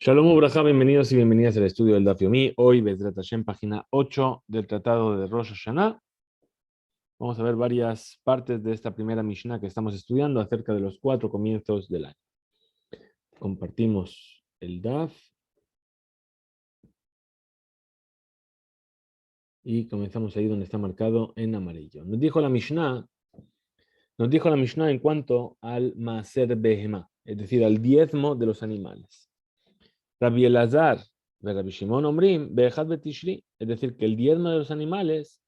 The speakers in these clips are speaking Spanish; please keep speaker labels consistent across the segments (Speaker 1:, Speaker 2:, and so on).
Speaker 1: Shalom Ubraja, bienvenidos y bienvenidas al estudio del Daf Yomi. Hoy, Bezrat Hashem, página 8 del Tratado de Rosh Hashanah. Vamos a ver varias partes de esta primera Mishnah que estamos estudiando acerca de los 4 comienzos del año. Compartimos el Daf y comenzamos ahí donde está marcado en amarillo. Nos dijo la Mishnah en cuanto al Maaser Behemá, es decir, al diezmo de los animales. Rabbi Elazar de Rabbi Shimon Omrim Be'echad Betishri, es decir, que el diezmo de los animales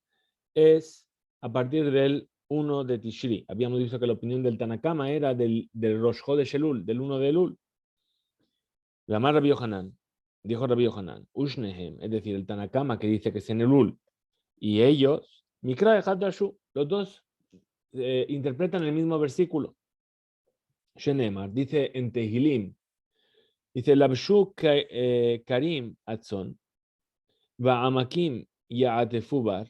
Speaker 1: es a partir del 1 de Tishri. Habíamos dicho que la opinión del Tanakama era del Rosh Chodesh Elul, del 1 de Elul. Lamar Rabbi Yohanan, dijo Rabbi Yohanan, Ushnehem, es decir, el Tanakama que dice que es en Elul, y ellos, Mikra Echad Dashu, los dos interpretan el mismo versículo. Shenemar, dice en Tehilim, dice, Labshu Karim Atzon, Va'amakim Ya'atefubar,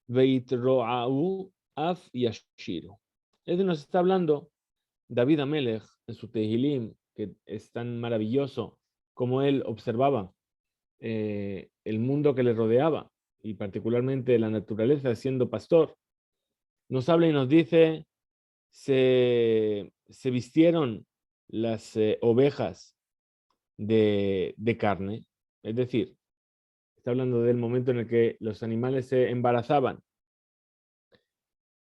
Speaker 1: Veitro'au Af Yashiru. Es de nos está hablando David Amelech en su Tehilim, que es tan maravilloso como él observaba el mundo que le rodeaba y particularmente la naturaleza siendo pastor. Nos habla y nos dice, se vistieron las ovejas de carne, es decir, está hablando del momento en el que los animales se embarazaban.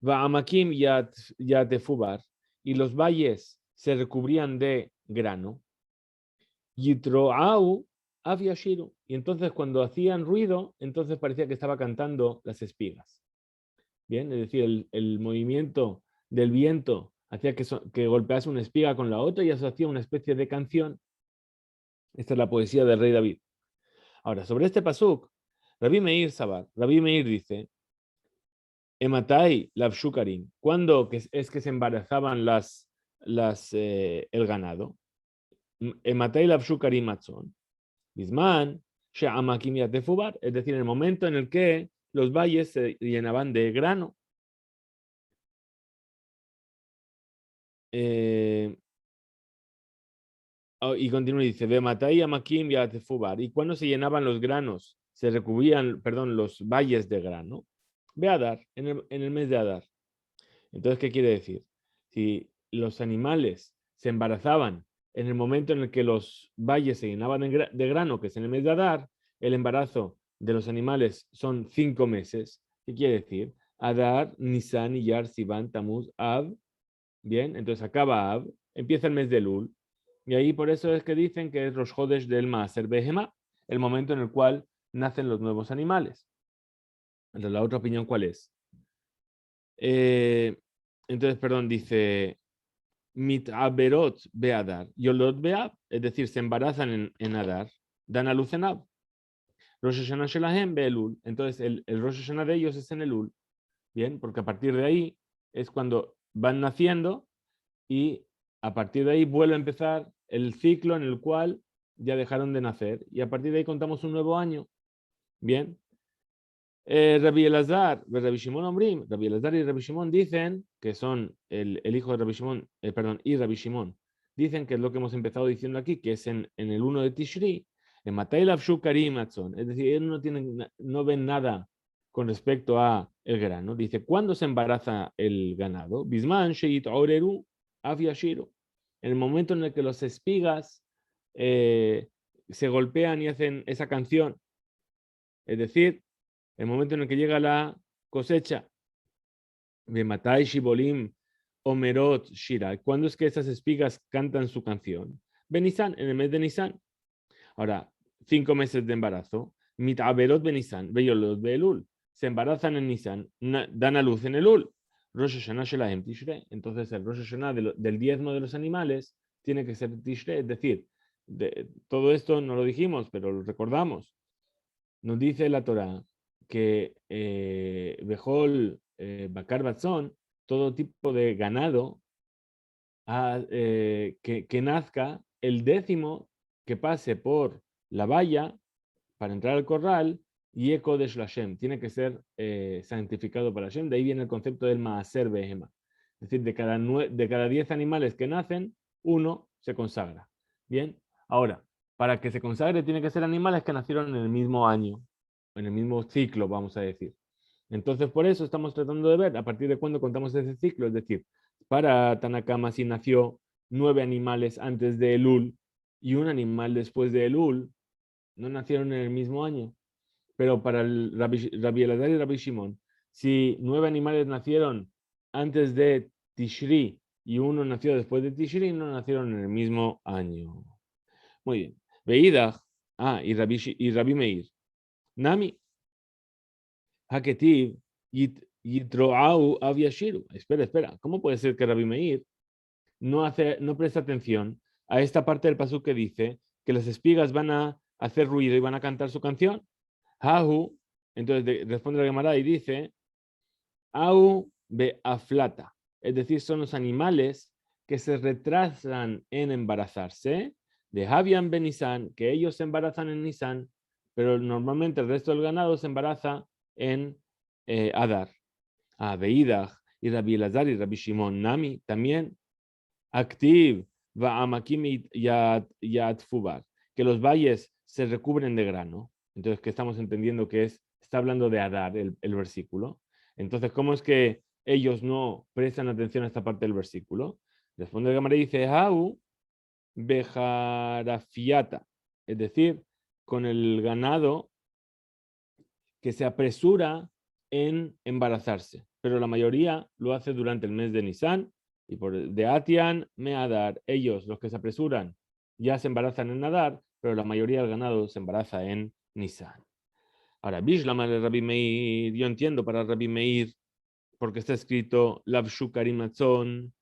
Speaker 1: Va'amakim yatefubar, y los valles se recubrían de grano. Yitro'au avyashiru, y entonces cuando hacían ruido, entonces parecía que estaba cantando las espigas. Bien, es decir, el movimiento del viento hacía que golpease una espiga con la otra y eso hacía una especie de canción. Esta es la poesía del rey David. Ahora, sobre este pasuk, Rabbi Meir dice, Ematai lavshukarim, ¿cuándo es que se embarazaban el ganado? Ematai lavshukarim matzon, bisman she'amakim yatefubar, es decir, en el momento en el que los valles se llenaban de grano. Y continúa y dice, Ematai amakim yatefubar, y cuando se llenaban los granos, se recubrían, los valles de grano. Ve a Adar, en el mes de Adar. Entonces, ¿qué quiere decir? Si los animales se embarazaban en el momento en el que los valles se llenaban de grano, que es en el mes de Adar, el embarazo de los animales son 5 meses. ¿Qué quiere decir? Adar, Nisan, Iyar, Sivan, Tamuz, Av. Bien, entonces acaba Av, empieza el mes de Lul. Y ahí por eso es que dicen que es Rosh Chodesh del Maaser Behemá, el momento en el cual nacen los nuevos animales. Entonces, la otra opinión, ¿cuál es? Entonces, dice Mitaberot beadar, Yolot beab, es decir, se embarazan en Adar, dan a luz en Ab. Rosh Hashanah Shelahem beelul, entonces el Rosh Hashanah de ellos es en Elul. Bien, porque a partir de ahí es cuando van naciendo y a partir de ahí vuelve a empezar el ciclo en el cual ya dejaron de nacer y a partir de ahí contamos un nuevo año. Bien. Rabbi Elazar, Rabbi Shimon Omrim, Rabbi Elazar y Rabbi Shimon dicen que son el hijo de Rabbi Shimon, y Rabbi Shimon, dicen que es lo que hemos empezado diciendo aquí, que es en el 1 de Tishri, en Matay Lavshu Karim Atzon, es decir, ellos no ven nada con respecto a el grano. Dice, ¿cuándo se embaraza el ganado? Bisman Sheit Oreru Avyashiru, en el momento en el que los espigas se golpean y hacen esa canción, es decir, el momento en el que llega la cosecha, de Matai Shibolim Omerot Shira, ¿cuándo es que esas espigas cantan su canción? Benisan, en el mes de Nisan. Ahora, 5 meses de embarazo, Mitaberot Benisan, Beyolot Beelul, se embarazan en Nisan, dan a luz en Elul. Rosh Hashanah Shelahem Tishre, entonces el Rosh Hashanah del diezmo de los animales tiene que ser Tishre, es decir, todo esto no lo dijimos, pero lo recordamos. Nos dice la Torah que Bejol, Bakar Batzón, todo tipo de ganado que nazca, el décimo que pase por la valla para entrar al corral, y Eco de Hashem, tiene que ser santificado para Hashem. De ahí viene el concepto del Maaser Behema. Es decir, de cada 10 animales que nacen, uno se consagra. Bien, ahora, para que se consagre tiene que ser animales que nacieron en el mismo año, en el mismo ciclo, vamos a decir. Entonces, por eso estamos tratando de ver a partir de cuándo contamos ese ciclo. Es decir, para Tanakama, si nació 9 animales antes de Elul y un animal después de Elul, no nacieron en el mismo año. Pero para el Rabbi Elazar y Rabbi Shimon, si 9 animales nacieron antes de Tishri y uno nació después de Tishri, no nacieron en el mismo año. Muy bien. Veida, y Rabbi Meir. Nami, Haketiv, Yitroau Aviashiru. Espera. ¿Cómo puede ser que Rabbi Meir no presta atención a esta parte del pasú que dice que las espigas van a hacer ruido y van a cantar su canción? Hahu, entonces responde la Gemara y dice, Au be aflata, es decir, son los animales que se retrasan en embarazarse, de Javian ben Nisan, que ellos se embarazan en Nisan, pero normalmente el resto del ganado se embaraza en Adar. Veidach y Rabbi Elazar y Rabbi Shimon Nami también, Activ, Va'amakim y Yatfubar, que los valles se recubren de grano. Entonces, que estamos entendiendo que está hablando de Adar el versículo. Entonces, ¿cómo es que ellos no prestan atención a esta parte del versículo? Responde el Gamara y dice, Hau Bejarafiata, es decir, con el ganado que se apresura en embarazarse, pero la mayoría lo hace durante el mes de Nisan y por de Atian Meadar, ellos, los que se apresuran, ya se embarazan en Adar, pero la mayoría del ganado se embaraza en Nisan. Ahora, Bishlama de Rabbi Meir, yo entiendo para Rabbi Meir, porque está escrito Lavshu Karimatzon,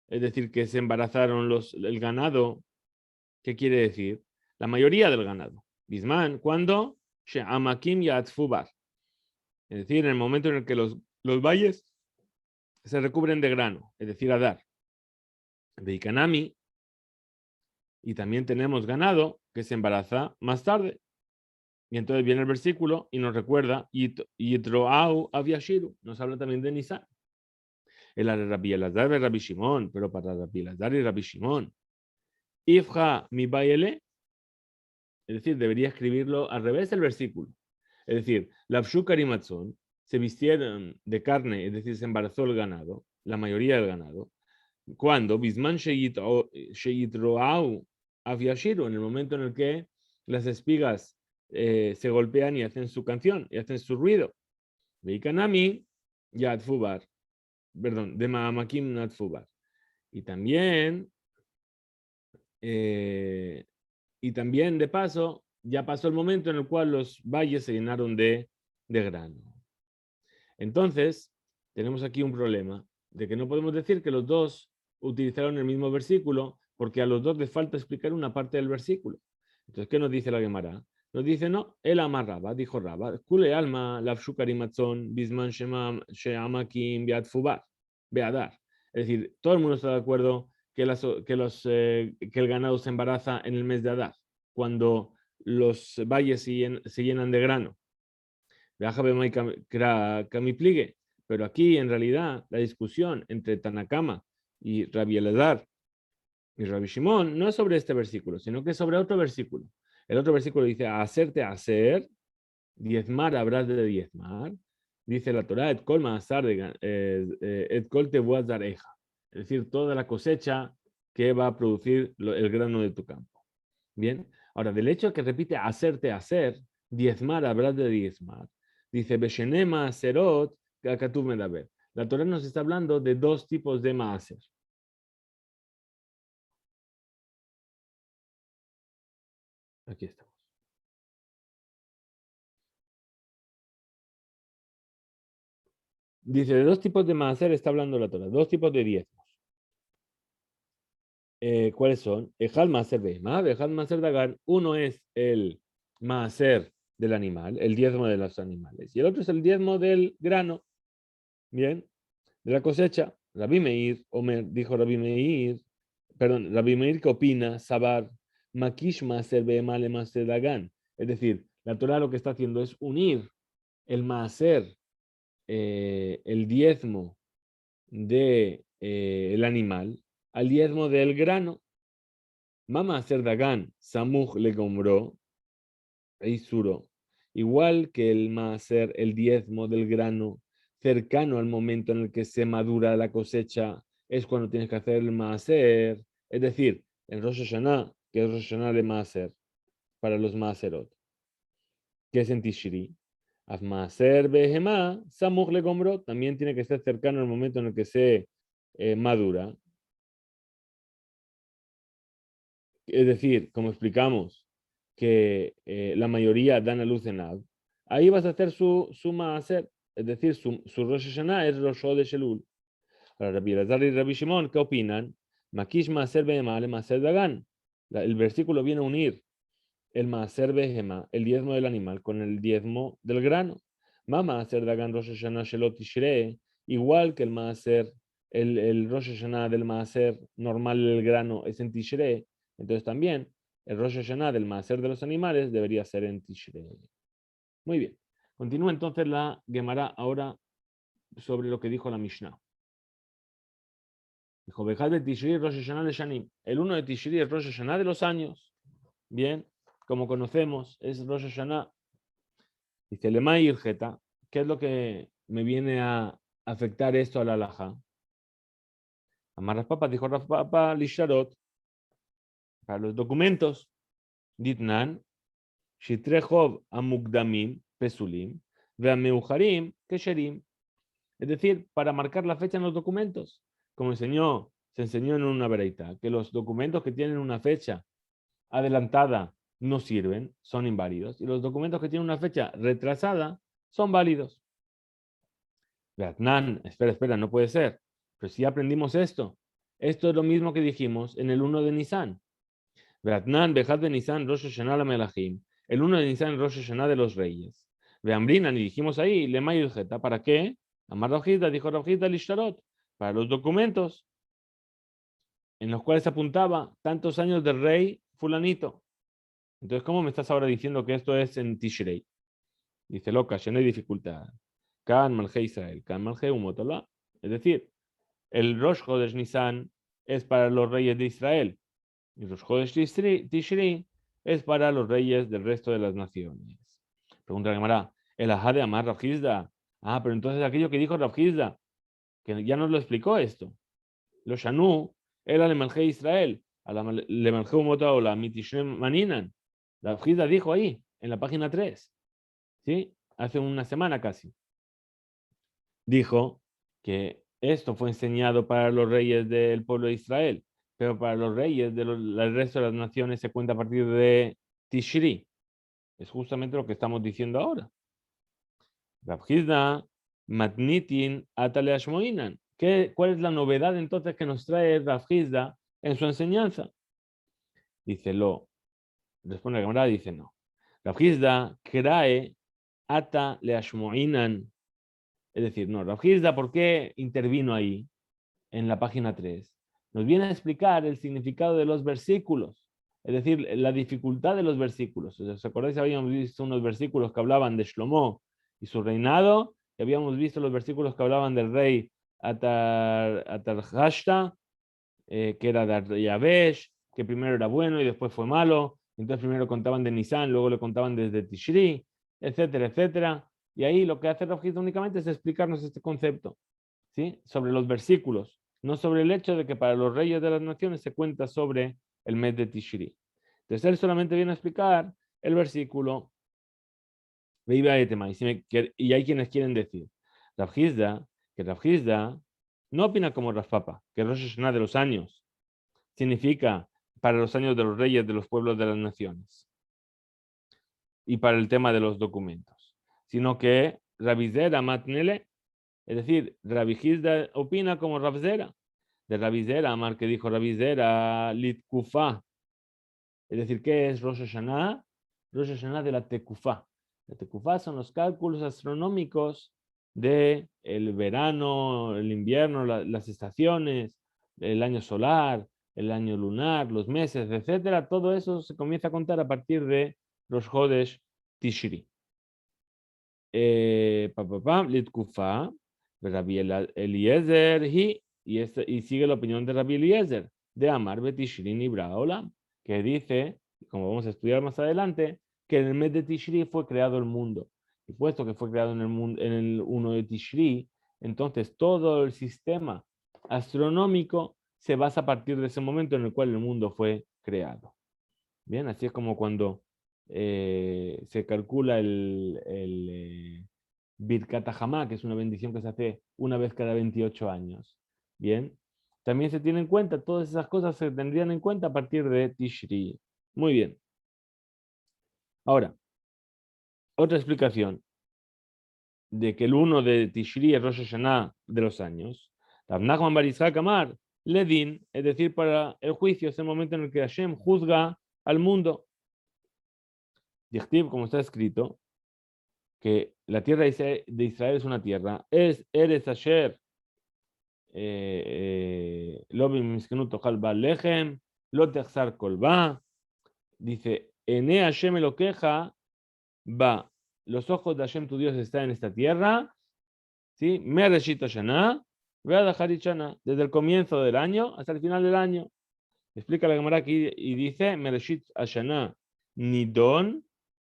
Speaker 1: es decir, que se embarazaron el ganado. ¿Qué quiere decir? La mayoría del ganado. Bisman, ¿cuándo? She'amakim Yatfubar. Es decir, en el momento en el que los valles se recubren de grano, es decir, Adar. De Ikanami, y también tenemos ganado que se embaraza más tarde. Y entonces viene el versículo y nos recuerda, Yitroau Aviashiru, nos habla también de Nisan. El Rabbi Elazar y Rabbi Shimon, pero para Rabbi Elazar y Rabbi Shimon, Ifja mi baile, es decir, debería escribirlo al revés del versículo. Es decir, la y Matzon se vistieron de carne, es decir, se embarazó el ganado, la mayoría del ganado, cuando Bisman Sheitroau Aviashiru, en el momento en el que las espigas se golpean y hacen su canción y hacen su ruido. Veikanami Yadfubar, perdón, de Maamakim Nadfubar. Y también, eh, y también de paso, ya pasó el momento en el cual los valles se llenaron de grano. Entonces, tenemos aquí un problema de que no podemos decir que los dos utilizaron el mismo versículo porque a los dos les falta explicar una parte del versículo. Entonces, ¿qué nos dice la Gemara? Nos dice, no, él ama Raba, dijo Raba, Kule alma, lafshukari matzon, bisman sheamakim beatfubar, beadar. Es decir, todo el mundo está de acuerdo que el ganado se embaraza en el mes de Adar, cuando los valles se llenan de grano. Pero aquí en realidad la discusión entre Tanakama y Rabbi Elazar y Rabbi Shimon no es sobre este versículo, sino que es sobre otro versículo. El otro versículo dice, a hacerte hacer, diezmar habrás de diezmar. Dice la Torah, et kol ma'asar et kol tebuaz dareja. Es decir, toda la cosecha que va a producir el grano de tu campo. Bien, ahora del hecho que repite hacerte hacer, diezmar habrás de diezmar. Dice, Beshenema Serot, Kakatuv Medaber. La Torah nos está hablando de dos tipos de maaser. Aquí estamos. Dice, de dos tipos de maaser está hablando la Torah, dos tipos de diezmos. ¿Cuáles son? Ejal maaser behemah, ejal maaser dagan. Uno es el maaser del animal, el diezmo de los animales. Y el otro es el diezmo del grano. Bien, de la cosecha. Rabbi Meir, Omer, dijo Rabbi Meir, perdón, Rabbi Meir que opina, Sabar, Makish Maaser Behemah le Maaser Dagan. Es decir, la Torah lo que está haciendo es unir el Maaser, el diezmo del animal, al diezmo del grano. Mama hacer Dagan, Samuj le gombró, Eisuro. Igual que el maaser, el diezmo del grano, cercano al momento en el que se madura la cosecha, es cuando tienes que hacer el maaser. Es decir, en Rosh Hashanah, que es Rosh Hashanah de maaser, para los maaserot, que es en Tishri. Af maaser behemá, Samuj le gombró, también tiene que ser cercano al momento en el que se madura. Es decir, como explicamos, que la mayoría dan a luz en Av, ahí vas a hacer su maaser, es decir, su Rosh Hashanah es Rosh Chodesh Elul. Para Rabbi Elazar y Rabbi Shimon, ¿qué opinan? Makish maaser behemá le maaser dagan. El versículo viene a unir el maaser behemá, el diezmo del animal, con el diezmo del grano. Ma maaser dagan Rosh Hashanah shelot tishrei, igual que el maaser, el Rosh Hashanah del maaser normal del grano es en Tishrei, entonces también el Rosh Hashanah del maaser de los animales debería ser en Tishrei. Muy bien. Continúa entonces la Gemara ahora sobre lo que dijo la Mishnah. Dijo, Bejad de Tishri Rosh Hashanah de Shanim. El 1 de Tishri es Rosh Hashanah de los años. Bien, como conocemos, es Rosh Hashanah. Dice, Lemay Irgeta, ¿qué es lo que me viene a afectar esto a la halajá? Amar Raspapa, dijo Raspapa, Lisharot, para los documentos, Ditnan, Shitrechov Amugdamim, Pesulim, Veameuharim, Kesherim. Es decir, para marcar la fecha en los documentos, como se enseñó en una vereita, que los documentos que tienen una fecha adelantada no sirven, son inválidos, y los documentos que tienen una fecha retrasada son válidos. Beatnan, espera, no puede ser. Pero si aprendimos esto es lo mismo que dijimos en el 1 de Nisan. Beatnan, Bejad de Nisan, Rosh Hashanah la Melahim. El 1 de Nisan, Rosh Hashanah de los Reyes. Beambrinan, y dijimos ahí, Lema Yudjeta, ¿para qué? Amar Rajida, dijo Rajida Lishtarot, para los documentos en los cuales apuntaba tantos años del rey fulanito. Entonces, ¿cómo me estás ahora diciendo que esto es en Tishrei? Dice, loca, ya no hay dificultad. Kan Malhe Israel, Kan Malhe Umotolá. Es decir, el Rosh Chodesh Nisan es para los reyes de Israel. Y Rosh Chodesh Tishri es para los reyes del resto de las naciones. Pregunta la Gemara, el ajá de Amar Rav Hizda. Ah, pero entonces aquello que dijo Rav Hizda, que ya nos lo explicó esto. Los Shanu, era el Malhe Israel, a la Malhe Umotolá, Mitishre Maninan. Rav Hizda dijo ahí, en la página 3. ¿Sí? Hace una semana casi. Dijo que esto fue enseñado para los reyes del pueblo de Israel, pero para los reyes del resto de las naciones se cuenta a partir de Tishri. Es justamente lo que estamos diciendo ahora. Rav Hizda, Matnitin, Atale Ashmoinan. ¿Cuál es la novedad entonces que nos trae Rav Hizda en su enseñanza? Dice lo. Responde la cámara, dice no. Rav Hizda, Krae, Ata le Ashmoinan. Es decir, no, Rav Hizda, ¿por qué intervino ahí en la página 3? Nos viene a explicar el significado de los versículos, es decir, la dificultad de los versículos. ¿Os acordáis? Habíamos visto unos versículos que hablaban de Shlomo y su reinado, y habíamos visto los versículos que hablaban del rey Atarhashta, que era de Yabesh, que primero era bueno y después fue malo. Entonces primero contaban de Nisan, luego le contaban desde Tishri, etcétera, etcétera. Y ahí lo que hace Rav Hizda únicamente es explicarnos este concepto, ¿sí? Sobre los versículos, no sobre el hecho de que para los reyes de las naciones se cuenta sobre el mes de Tishri. Entonces él solamente viene a explicar el versículo y hay quienes quieren decir Rav Hizda, que Rav Hizda no opina como Rav Papa, que Rosh Hashanah de los años significa para los años de los reyes de los pueblos de las naciones y para el tema de los documentos, sino que Rabbi Zera Matnele, es decir, Rabbi Hizda opina como Rav Zera, de Rabbi Zera, Amar que dijo Rabbi Zera, Litkufa, es decir, ¿qué es Rosh Hashanah? Rosh Hashanah de la Tekufá. La Tekufá son los cálculos astronómicos de el verano, el invierno, las estaciones, el año solar, el año lunar, los meses, etcétera. Todo eso se comienza a contar a partir de los Chodesh Tishri. Litkufa, Rabbi Eliezer y sigue la opinión de Rabbi Eliezer de Amar Betishri Nibra Olam, que dice, como vamos a estudiar más adelante, que en el mes de Tishri fue creado el mundo. Y puesto que fue creado en el mundo, en el 1 de Tishri, entonces todo el sistema astronómico se basa a partir de ese momento en el cual el mundo fue creado. Bien, así es como cuando se calcula el Birkat Hamá, que es una bendición que se hace una vez cada 28 años. Bien, también se tiene en cuenta, todas esas cosas se tendrían en cuenta a partir de Tishri. Muy bien. Ahora, otra explicación de que el 1 de Tishri es Rosh Hashanah de los años. Rav Nachman bar Yitzhak Amar, Ledin, es decir, para el juicio, es el momento en el que Hashem juzga al mundo. Dichtiv, como está escrito, que la tierra de Israel es una tierra, es Eretz Asher, lo bimiskenu tochal ba lechem, lo techzar kol ba, dice, Ene Hashem lo queja, va, los ojos de Hashem tu Dios están en esta tierra, ¿sí? Mereshit Hashanah, ve'ad Harit Shana, desde el comienzo del año hasta el final del año. Explica la Gemara aquí y dice, Mereshit Hashanah, Nidon,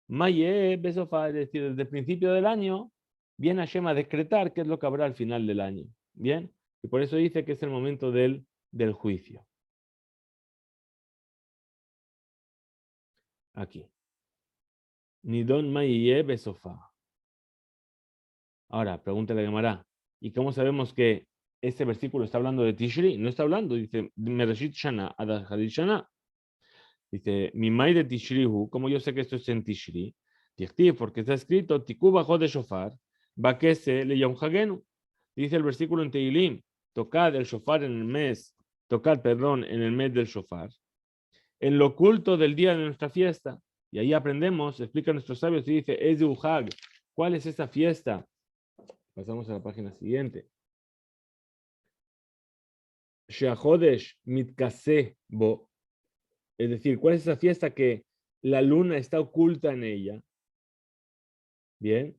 Speaker 1: Maye Besofá, es decir, desde el principio del año, viene Hashem a decretar qué es lo que habrá al final del año. Bien, y por eso dice que es el momento del juicio. Aquí. Nidon Maye Besofá. Ahora, pregúntale a Gemara, ¿y cómo sabemos que este versículo está hablando de Tishri? No está hablando, dice, Mereshit Shana, Adar Hadid Shana. Dice, mi mai de Tishrihu, como yo sé que esto es en Tishri, porque está escrito, Tiku bajo de Shofar, Bakese le Yom Hagenu. Dice el versículo en Teilim, tocad el shofar en el mes, tocad, perdón, en el mes del shofar, en lo oculto del día de nuestra fiesta. Y ahí aprendemos, explica nuestros sabios y dice, es de Uhag, ¿cuál es esa fiesta? Pasamos a la página siguiente. Sheahodesh mitkase bo. Es decir, ¿cuál es esa fiesta que la luna está oculta en ella? Bien.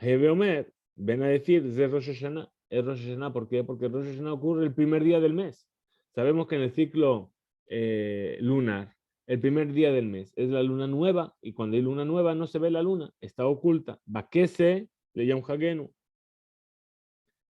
Speaker 1: Hebe Omer, ven a decir, es Rosh Hashanah. Es Rosh Hashanah, ¿por qué? Porque Rosh Hashanah ocurre el primer día del mes. Sabemos que en el ciclo lunar, el primer día del mes es la luna nueva, y cuando hay luna nueva no se ve la luna, está oculta. Bakese le Yom Hagenu.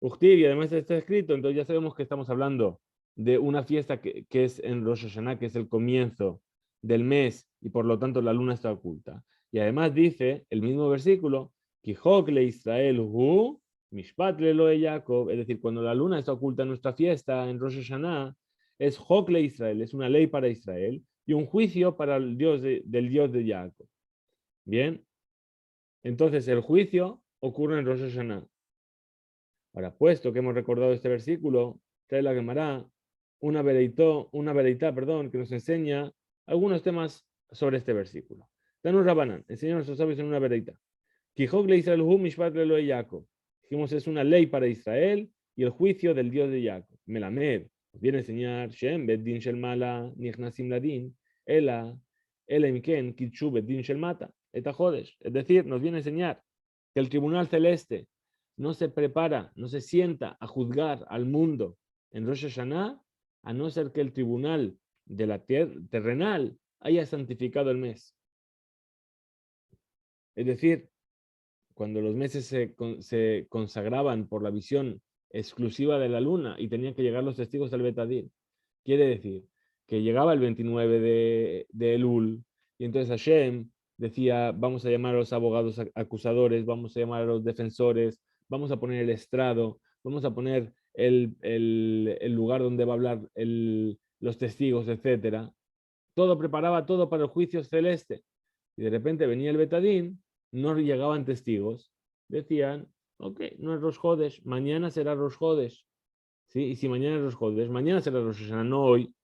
Speaker 1: Uchtiv, y además está escrito, entonces ya sabemos que estamos hablando de una fiesta que es en Rosh Hashanah, que es el comienzo del mes, y por lo tanto la luna está oculta. Y además dice el mismo versículo, Kihok le Israel hu, Mishpat le lo Jacob, es decir, cuando la luna está oculta en nuestra fiesta, en Rosh Hashanah, es Hok le Israel, es una ley para Israel, y un juicio para el Dios del Dios de Jacob. Bien, entonces el juicio ocurre en Rosh Hashanah. Ahora, puesto que hemos recordado este versículo, trae la Gemara una vereitá, perdón, que nos enseña algunos temas sobre este versículo. Danos Rabanán, enseña a nuestros sabios en una vereitá. Kijok le Israel hu mishpat le lo de Jacob. Dijimos, es una ley para Israel y el juicio del Dios de Jacob. Melamed, viene a enseñar, Shem beddin shel mala, nichnasim ladin, ela imken, kitchu beddin shel mata, eta jodesh. Es decir, nos viene a enseñar que el tribunal celeste no se prepara, no se sienta a juzgar al mundo en Rosh Hashanah, a no ser que el tribunal de la terrenal haya santificado el mes. Es decir, cuando los meses se consagraban por la visión exclusiva de la luna y tenían que llegar los testigos del Betadín, quiere decir que llegaba el 29 de Elul y entonces Hashem decía, vamos a llamar a los abogados acusadores, vamos a llamar a los defensores, vamos a poner el estrado, vamos a poner el lugar donde va a hablar los testigos, etc. Todo preparaba todo para el juicio celeste. Y de repente venía el Betadín, no llegaban testigos, decían, ok, no es Rosh Hodesh, mañana será Rosh Hodesh. ¿Sí? Y si mañana es Rosh Hodesh, mañana será Rosh Hashanah, no hoy.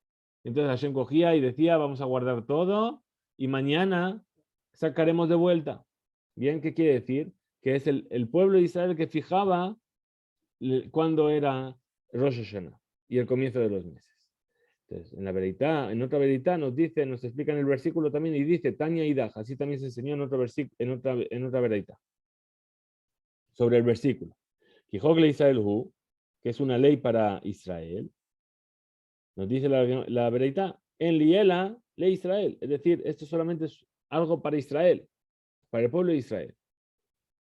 Speaker 1: Entonces Hashem cogía y decía, vamos a guardar todo y mañana sacaremos de vuelta. Bien, ¿qué quiere decir? Que es el pueblo de Israel que fijaba cuándo era Rosh Hashanah y el comienzo de los meses. Entonces, en otra veredita nos dice, nos explica en el versículo también y dice, Tania y Daj, así también se enseñó en otro versículo, en otra veredita, sobre el versículo. Kijogle Israel Hu, que es una ley para Israel, nos dice la veredita, en Liela le Israel. Es decir, esto solamente es algo para Israel, para el pueblo de Israel.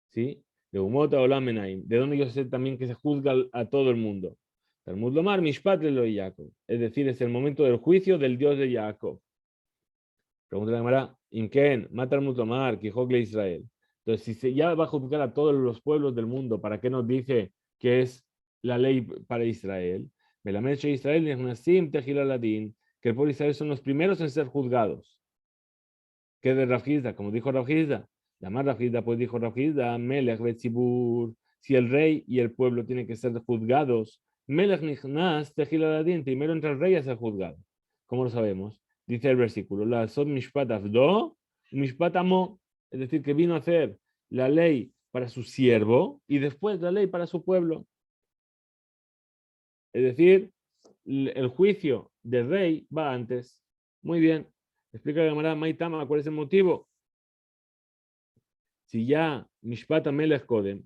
Speaker 1: ¿Sí? De Umota Olam Menaim. De donde yo sé también que se juzga a todo el mundo. Talmud Lomar, Mishpat lo Jacob. Es decir, es el momento del juicio del Dios de Jacob. Pregunta la Gemara, Imken, mata al Mutomar, Kijok Israel. Entonces, si ya va a juzgar a todos los pueblos del mundo, ¿para qué nos dice que es la ley para Israel? Melamed Israel, Nehnasim, Tejilaladin, que el pueblo de Israel son los primeros en ser juzgados. ¿Qué de Rafizda? Como dijo Rafizda, la más Rafizda, pues dijo Rafizda, Melech Betzibur, si el rey y el pueblo tienen que ser juzgados, Melech Nichnas, Tejilaladin, primero entra el rey a ser juzgado. ¿Cómo lo sabemos? Dice el versículo, la Sod Mishpat Avdo, Mishpat Amo, es decir, que vino a hacer la ley para su siervo y después la ley para su pueblo. Es decir, el juicio del rey va antes. Muy bien. Explica la Gemara Maitama, ¿cuál es el motivo? Si ya Mishpat Amelech Kodem,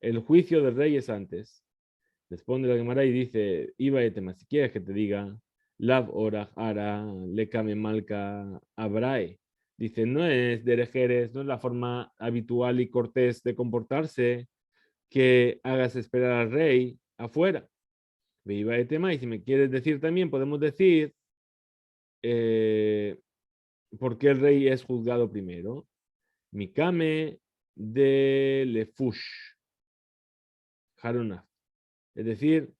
Speaker 1: el juicio del rey es antes. Responde la Gemara y dice, Iba etema, si quieres que te diga, Lav Orach Ara, Lekame Malka Abrae. Dice, no es derejeres, no es la forma habitual y cortés de comportarse que hagas esperar al rey afuera. Iba etema, y si me quieres decir también, podemos decir por qué el rey es juzgado primero. Mikame de Lefush, Harunaf. Es decir,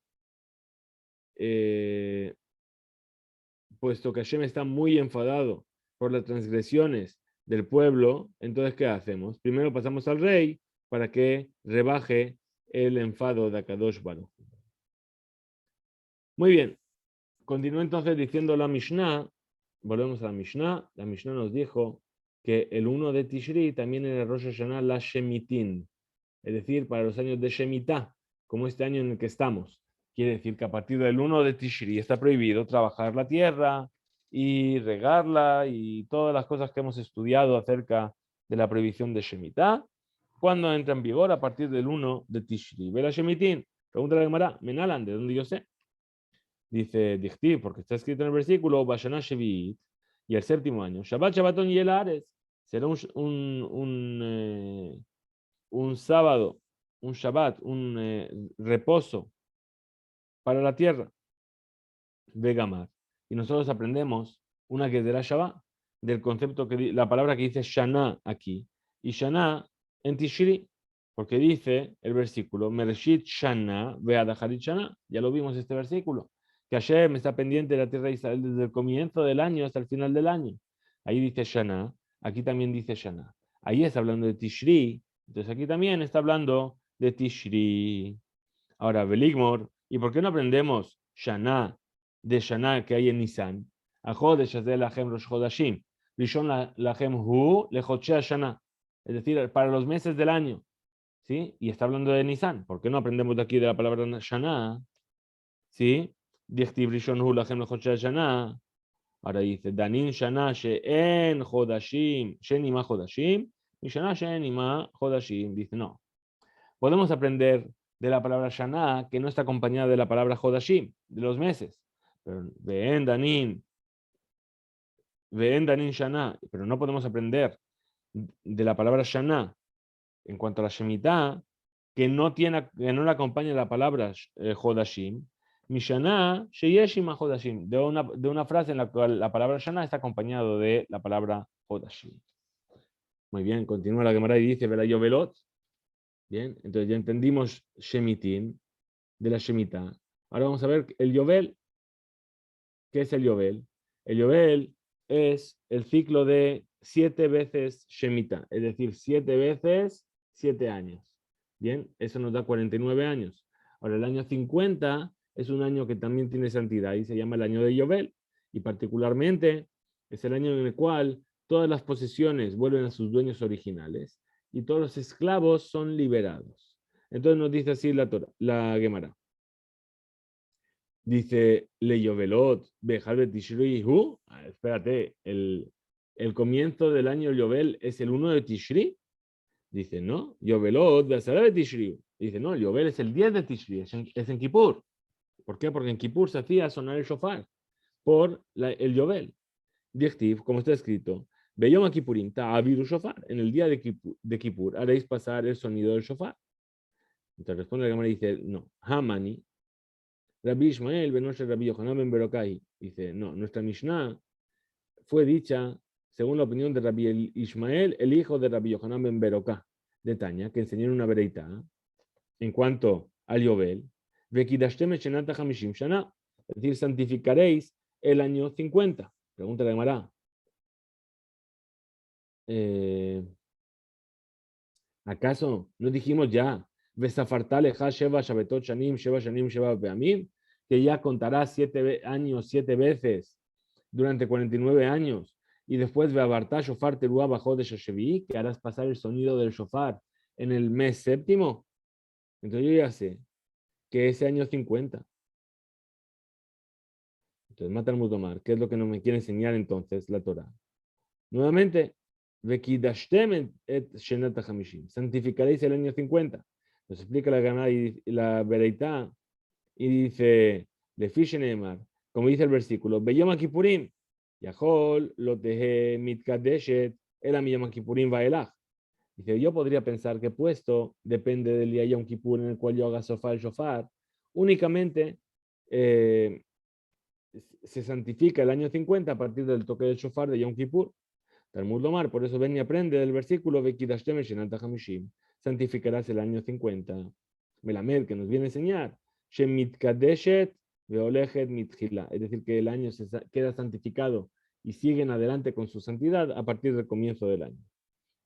Speaker 1: puesto que Hashem está muy enfadado por las transgresiones del pueblo, entonces, ¿qué hacemos? Primero pasamos al rey para que rebaje el enfado de Akadosh Baruj. Muy bien. Continúa entonces diciendo la Mishnah, volvemos a la Mishnah nos dijo que el 1 de Tishri también era Rosh Hashanah la Shemitin, es decir, para los años de Shemitah, como este año en el que estamos. Quiere decir que a partir del 1 de Tishri está prohibido trabajar la tierra y regarla y todas las cosas que hemos estudiado acerca de la prohibición de Shemitah, cuando entra en vigor a partir del 1 de Tishri. ¿Ve la Shemitin? Pregunta la Gemara, Menalan, ¿de dónde yo sé? Dice Dichtiv, porque está escrito en el versículo, Bashana Shevit, y el séptimo año, Shabbat Shabbaton y el Ares, será un sábado, un Shabbat, un reposo para la tierra, Vegamar. Y nosotros aprendemos una que será Shabbat, del concepto que la palabra que dice Shana aquí, y Shana en Tishri, porque dice el versículo, Mereshit Shana, Veadaharit Shana, ya lo vimos este versículo, que Hashem está pendiente de la tierra de Israel desde el comienzo del año hasta el final del año. Ahí dice Shana, aquí también dice Shana. Ahí está hablando de Tishri, entonces aquí también está hablando de Tishri. Ahora, Beligmor, ¿y por qué no aprendemos Shana de Shana que hay en Nisan? Ajodesh de Lahem Rosh Chodashim. Rishon Lahem Hu Lechochea Shana. Es decir, para los meses del año. ¿Sí? Y está hablando de Nisan. ¿Por qué no aprendemos de aquí de la palabra Shana? ¿Sí? Dichtiv Rishon Hu Lahem Lechochea Shana. Ahora dice, Danin Shana She'en Chodashim, She'en Chodashim, y Shana She'en Chodashim. Dice, no. Podemos aprender de la palabra Shana que no está acompañada de la palabra Hodashim, de los meses. Pero Ve'en Danin Shana, pero no podemos aprender de la palabra Shana en cuanto a la Shemitah que no le acompaña la palabra Hodashim. Mishana Sheyeshima Hodashim, de una frase en la cual la palabra Shana está acompañado de la palabra Hodashim. Muy bien, continúa la Gemara y dice, Velayovelot. Bien, entonces ya entendimos Shemitin, de la Shemitah. Ahora vamos a ver el Yovel. ¿Qué es el Yovel? El Yovel es el ciclo de 7 veces Shemitah, es decir, 7 veces 7 años. Bien, eso nos da 49 años. Ahora el año 50 es un año que también tiene santidad y se llama el año de Yovel. Y particularmente es el año en el cual todas las posesiones vuelven a sus dueños originales y todos los esclavos son liberados. Entonces nos dice así la Gemara. Dice, Leyovelot, Bejalbet Tishri, espérate, el comienzo del año Yovel es el 1 de Tishri. Dice, no, Yovelot, Bejalbet Tishri. Dice, no, el Yovel es el 10 de Tishri, es en Kippur. ¿Por qué? Porque en Kippur se hacía sonar el shofar. por el Yovel. Dichtiv, como está escrito, Beyom Kippurim, ta'aviru shofar, en el día de Kippur haréis pasar el sonido del shofar. Entonces responde la cámara y dice, no, Hamani, Rabbi Ishmael, Benoshe Rabbi Yohanan ben Berokai. Dice, no, nuestra Mishnah fue dicha según la opinión de Rabbi Ishmael, el hijo de Rabbi Yohanan ben Beroká, de Tanya, que enseñó una vereita en cuanto al Yobel, Vekidashtem Shenata Hamishim Shana, es decir, santificaréis el año 50. Pregunta la Gemara. ¿Acaso no dijimos ya, Vesafartaleja Sheva Shabetot Shanim, Sheva Shanim, Sheva Beamim, que ya contarás 7 años, 7 veces durante 49 años, y después Beabartá Shofar Teruá Bajó de Shoshevi, que harás pasar el sonido del shofar en el mes séptimo? Entonces yo ya sé que ese año 50. Entonces mata al mutomar. ¿Qué es lo que no me quiere enseñar entonces la Torah? Nuevamente, Vekidashtem et Shenat HaMishim, santificaréis el año 50. Nos explica la Gemara y la Bereitá y dice, de Fishenemar, como dice el versículo, Beyom Kippurim, Yahol, Lotehe, Mitkadeshet, Elam Yom Kippurim Vaelach. Dice, yo podría pensar que puesto depende del día Yom Kippur en el cual yo haga el shofar, únicamente se santifica el año 50 a partir del toque del shofar de Yom Kippur. Talmud Lomar, por eso ven y aprende del versículo, Vekidashtem Shenat HaMishim, santificarás el año 50. Melamed, que nos viene a enseñar, Shemitkadeshet Veolechet Mitchila, es decir, que el año se queda santificado y siguen adelante con su santidad a partir del comienzo del año.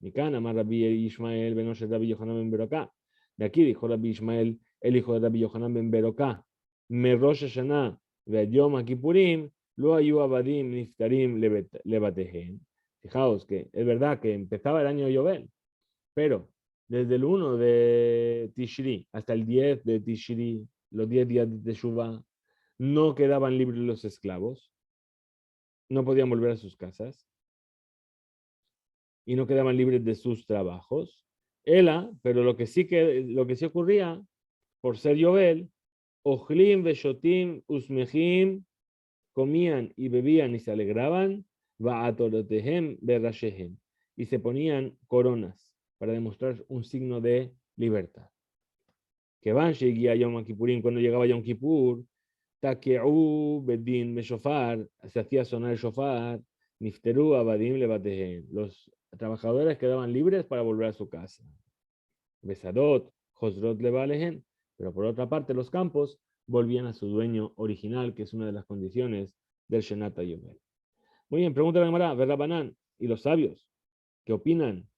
Speaker 1: Mikan, Amar Rabbi Ishmael, Benoshe Rabbi Yohanan ben Beroká. De aquí dijo Rabbi Ishmael, el hijo de Rabbi Yohanan ben Beroká, Me Rosh Hashanah Ve'yom Kippurim, Lo Ayu Abadim Niftarim Lebatehen. Fijaos que es verdad que empezaba el año Yovel, pero desde el 1 de Tishri hasta el 10 de Tishri, los 10 días de Teshuvah, no quedaban libres los esclavos, no podían volver a sus casas y no quedaban libres de sus trabajos. Pero lo que sí ocurría, por ser Yovel, Ojlim, Veshotim, Usmehim, comían y bebían y se alegraban, Va'atorotehem, Berashehem, y se ponían coronas para demostrar un signo de libertad. Que van seguía Yom Kippurim, cuando llegaba Yom Kippur, Take'u Bedin Meshofar, se hacía sonar el shofar, Nifteru Abadim Lebatehem, los trabajadores quedaban libres para volver a su casa. Besadot, Josrot Lebalehen, pero por otra parte los campos volvían a su dueño original, que es una de las condiciones del Shenat HaYovel. Muy bien, pregunta la Gemara, Verrabanán, y los sabios, ¿qué opinan?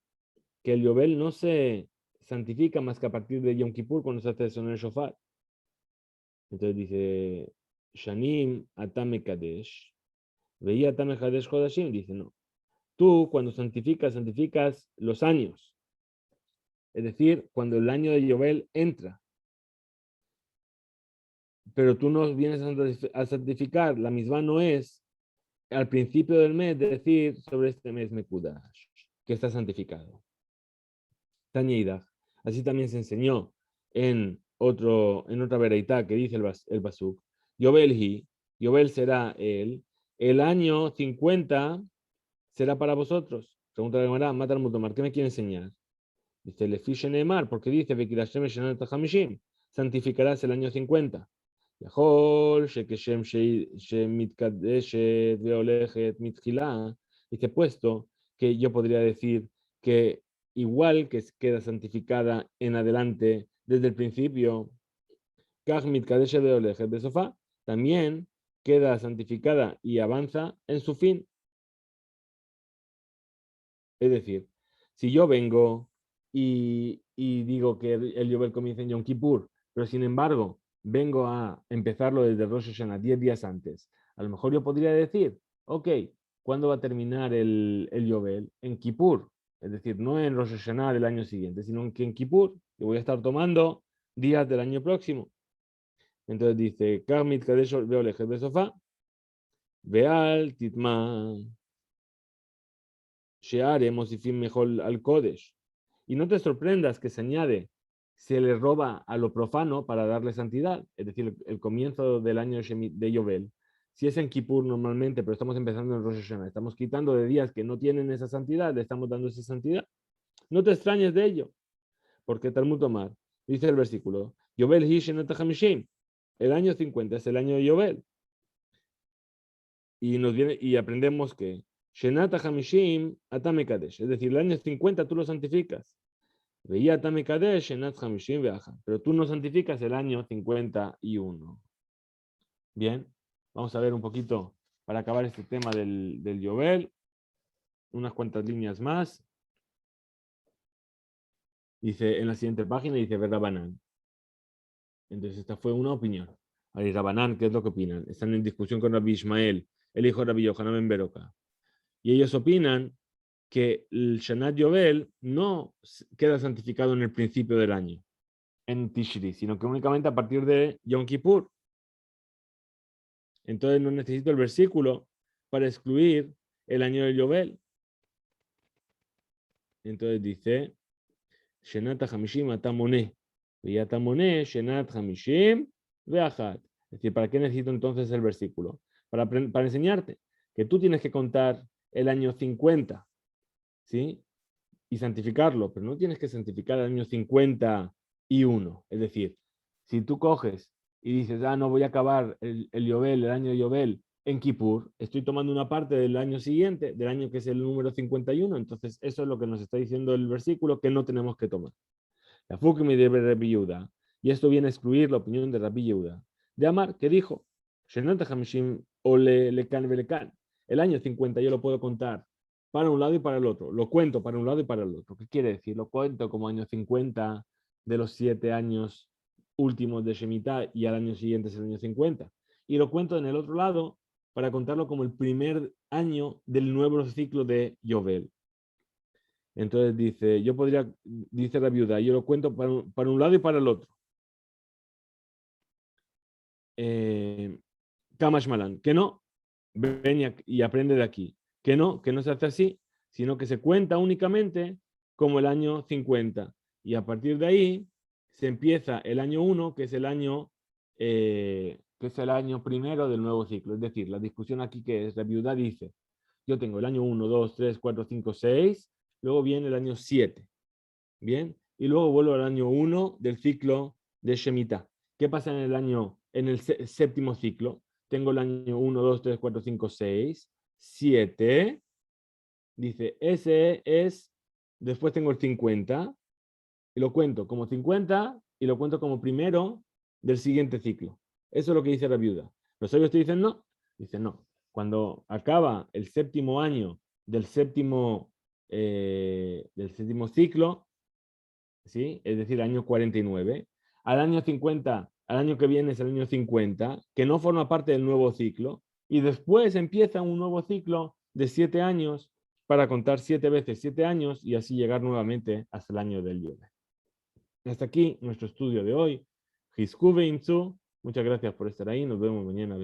Speaker 1: Que el Yovel no se santifica más que a partir de Yom Kippur cuando se hace sonar el shofar. Entonces dice, Shanim Atame Kadesh, veía Atame Kadesh Hodashim, dice, no. Tú cuando santificas los años. Es decir, cuando el año de Yovel entra. Pero tú no vienes a santificar. La misma no es al principio del mes decir sobre este mes Mekudash, que está santificado. Tañeida. Así también se enseñó en otra vereitá que dice el Basuk. Yovel será el año 50 será para vosotros. Pregunta la Gemara, mata al mutomar, ¿qué me quiere enseñar? Dice, le fiche Neymar, porque dice, santificarás el año 50. Dice, puesto que yo podría decir que igual que queda santificada en adelante desde el principio, también queda santificada y avanza en su fin. Es decir, si yo vengo y digo que el Yovel comienza en Yom Kippur, pero sin embargo vengo a empezarlo desde Rosh Hashanah 10 días antes, a lo mejor yo podría decir, ok, ¿cuándo va a terminar el Yovel? En Kippur, es decir, no en Rosh Hashanah del año siguiente, sino que en Kippur, que voy a estar tomando días del año próximo. Entonces dice, Karmit Kadesh Veolejet Besofá, Veal Titma Shearemos y fin mejor al Kodesh. Y no te sorprendas que se añade, se le roba a lo profano para darle santidad, es decir, el comienzo del año de Yovel. Si es en Kippur normalmente, pero estamos empezando en Rosh Hashanah, estamos quitando de días que no tienen esa santidad, le estamos dando esa santidad. No te extrañes de ello, porque Talmud Omar, dice el versículo, Yobel hi shenat hamishim, el año 50 es el año de Yobel. Y aprendemos que Shenat hamishim atame kadesh, es decir, el año 50 tú lo santificas. Veía atame kadesh shenat hamishim ve'achad, pero tú no santificas el año 51. Bien, vamos a ver un poquito para acabar este tema del Yobel, unas cuantas líneas más. Dice en la siguiente página, dice Rabanán. Entonces esta fue una opinión. Ahí Rabanán, ¿qué es lo que opinan? Están en discusión con Rabbi Ishmael, el hijo de Rabbi Yohanan ben Beroka. Y ellos opinan que el Shanat Yobel no queda santificado en el principio del año, en Tishri, sino que únicamente a partir de Yom Kippur. Entonces no necesito el versículo para excluir el año del Yobel. Entonces dice, Shenat HaMishim Atamoné, Veyatamoné, Shenat HaMishim Veachat. Es decir, ¿para qué necesito entonces el versículo? Para enseñarte que tú tienes que contar el año 50, ¿sí? Y santificarlo, pero no tienes que santificar el año 51. Es decir, si tú coges y dices, no voy a acabar el Yobel, el año Yobel, en Kippur, estoy tomando una parte del año siguiente, del año que es el número 51, entonces eso es lo que nos está diciendo el versículo que no tenemos que tomar. La Fukmi de Rabbi Yehuda, y esto viene a excluir la opinión de Rabbi Yehuda, de Amar, que dijo, el año 50 yo lo puedo contar para un lado y para el otro, lo cuento para un lado y para el otro. ¿Qué quiere decir? Lo cuento como año 50 de los 7 años últimos de Shemitah y al año siguiente es el año 50. Y lo cuento en el otro lado para contarlo como el primer año del nuevo ciclo de Yobel. Entonces dice la viuda, yo lo cuento para un lado y para el otro. Kamash Malan, que no, ven y aprende de aquí. Que no se hace así, sino que se cuenta únicamente como el año 50. Y a partir de ahí se empieza el año 1, que es el año primero del nuevo ciclo. Es decir, la discusión aquí que es, la viuda dice, yo tengo el año 1, 2, 3, 4, 5, 6, luego viene el año 7, ¿bien? Y luego vuelvo al año 1 del ciclo de Shemitah. ¿Qué pasa en el séptimo ciclo? Tengo el año 1, 2, 3, 4, 5, 6, 7. Dice, ese es, después tengo el 50, y lo cuento como 50, y lo cuento como primero del siguiente ciclo. Eso es lo que dice la viuda. Los sabios te dicen no. Dicen no. Cuando acaba el séptimo año del séptimo ciclo, ¿sí? Es decir, año 49, al año 50, al año que viene es el año 50, que no forma parte del nuevo ciclo, y después empieza un nuevo ciclo de 7 años para contar 7 veces 7 años y así llegar nuevamente hasta el año del Yule. Hasta aquí nuestro estudio de hoy. Muchas gracias por estar ahí. Nos vemos mañana.